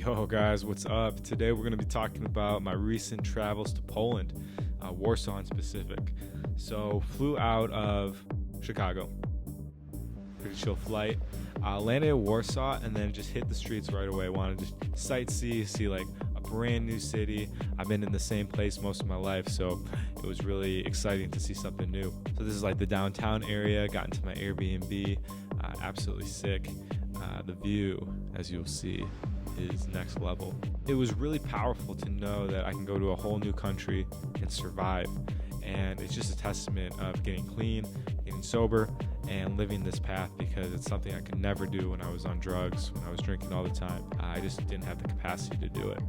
Yo guys, what's up? Today we're going to be talking about my recent travels to Poland, Warsaw in specific. So flew out of Chicago, pretty chill flight, landed in Warsaw and then just hit the streets right away. Wanted to sightsee, see like a brand new city. I've been in the same place most of my life, so it was really exciting to see something new. So this is like the downtown area, got into my Airbnb, absolutely sick. The view, as you'll see, is next level. It was really powerful to know that I can go to a whole new country and survive. And it's just a testament of getting clean, getting sober, and living this path, because it's something I could never do when I was on drugs, when I was drinking all the time. I just didn't have the capacity to do it.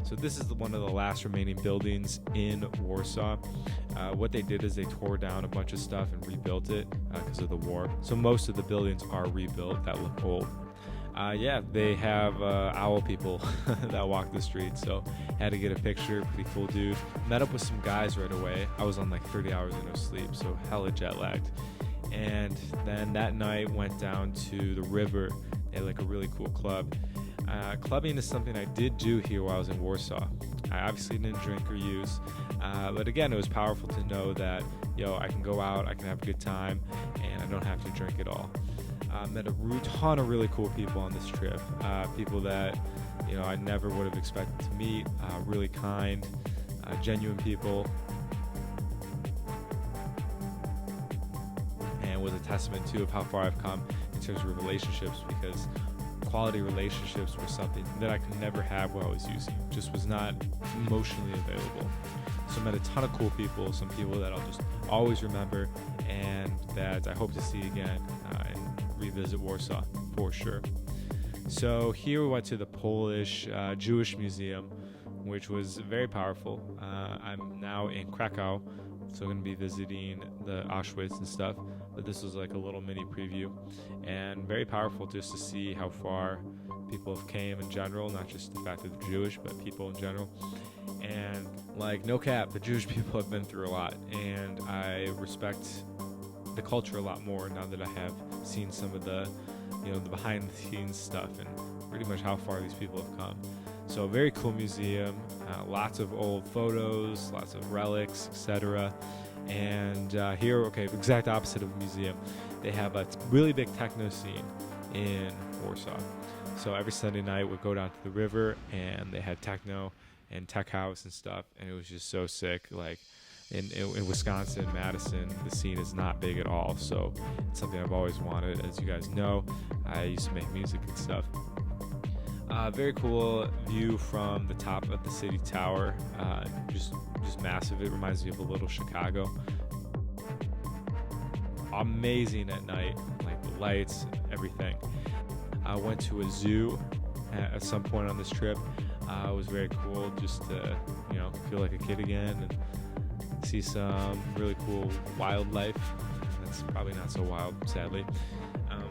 So this is one of the last remaining buildings in Warsaw. What they did is they tore down a bunch of stuff and rebuilt it because of the war. So most of the buildings are rebuilt that look old. They have owl people that walk the street, so had to get a picture. Pretty cool dude. Met up with some guys right away. I was on like 30 hours of no sleep, so hella jet lagged. And then that night went down to the river. They had like a really cool club. Clubbing is something I did do here while I was in Warsaw. I obviously didn't drink or use, but again, it was powerful to know that, I can go out, I can have a good time, and I don't have to drink at all. Met a ton of really cool people on this trip. People that, I never would have expected to meet. Really kind, genuine people. And was a testament too of how far I've come in terms of relationships, because quality relationships were something that I could never have while I was using. Just was not emotionally available. So I met a ton of cool people, some people that I'll just always remember and that I hope to see again and revisit Warsaw for sure. So here we went to the Polish Jewish Museum, which was very powerful. I'm now in Krakow, so I'm going to be visiting the Auschwitz and stuff, but this was like a little mini preview, and very powerful just to see how far people have came in general, not just the fact that they're Jewish, but people in general. And like, no cap, the Jewish people have been through a lot, and I respect the culture a lot more now that I have seen some of the the behind the scenes stuff and pretty much how far these people have come. So a very cool museum, lots of old photos, lots of relics, etc. And here, exact opposite of a museum, they have a really big techno scene in Warsaw. So every Sunday night we'd go down to the river and they had techno and tech house and stuff, and it was just so sick. Like in Wisconsin, Madison, the scene is not big at all, so it's something I've always wanted. As you guys know, I used to make music and stuff. Very cool view from the top of the city tower, just massive. It reminds me of a little Chicago. Amazing at night, like the lights, everything. I went to a zoo at some point on this trip. It was very cool just to feel like a kid again and see some really cool wildlife. That's probably not so wild, sadly.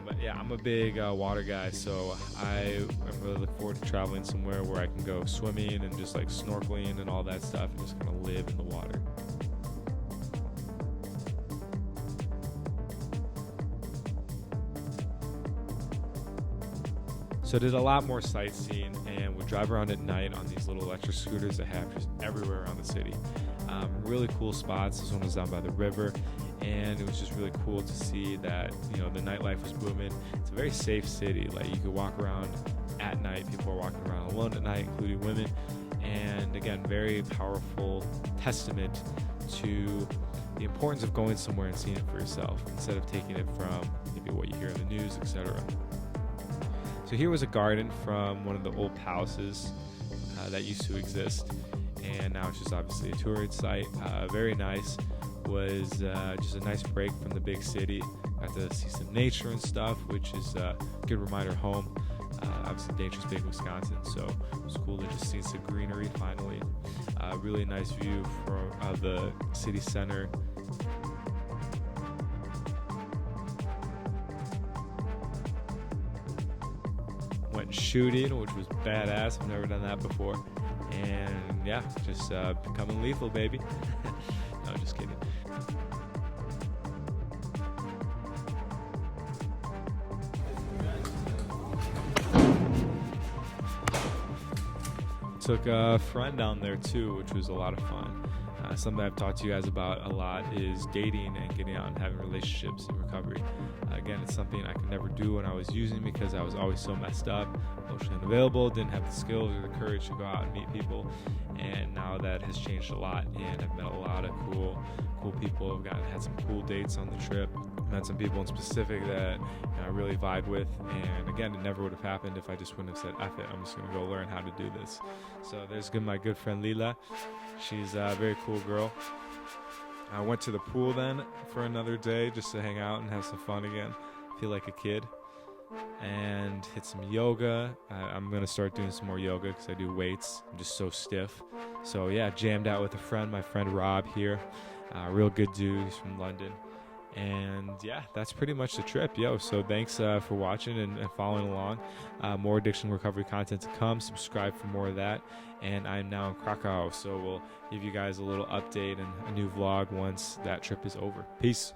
But yeah, I'm a big water guy, so I really look forward to traveling somewhere where I can go swimming and just like snorkeling and all that stuff and just kind of live in the water. So I did a lot more sightseeing and would drive around at night on these little electric scooters that have just everywhere around the city. Really cool spots. This one was down by the river, and it was just really cool to see that the nightlife was booming. It's a very safe city. Like, you could walk around at night. People are walking around alone at night, including women. And again, very powerful testament to the importance of going somewhere and seeing it for yourself instead of taking it from maybe what you hear in the news, etc. So here was a garden from one of the old palaces that used to exist, and now it's just obviously a tourism site. Very nice. Was just a nice break from the big city. Got to see some nature and stuff, which is a good reminder home. Obviously dangerous big Wisconsin, so it was cool to just see some greenery finally. Really nice view from the city center. Went shooting, which was badass. I've never done that before. And yeah, just becoming lethal, baby. No, just kidding. took a friend down there too, which was a lot of fun. Something I've talked to you guys about a lot is dating and getting out and having relationships in recovery. Again, it's something I could never do when I was using because I was always so messed up, emotionally unavailable, didn't have the skills or the courage to go out and meet people. And now that has changed a lot, and I've met a lot of cool people. I've had some cool dates on the trip. Met some people in specific that I really vibe with, and again, it never would have happened if I just wouldn't have said, F it, I'm just going to go learn how to do this. So there's my good friend Lila. She's a very cool girl. I went to the pool then for another day just to hang out and have some fun again, feel like a kid, and hit some yoga. I'm going to start doing some more yoga because I do weights. I'm just so stiff. So yeah, jammed out with a friend, my friend Rob here. Real good dude. He's from London. And yeah, that's pretty much the trip, yo. So thanks for watching and following along. More addiction recovery content to come. Subscribe for more of that. And I'm now in Krakow, so we'll give you guys a little update and a new vlog once that trip is over. Peace.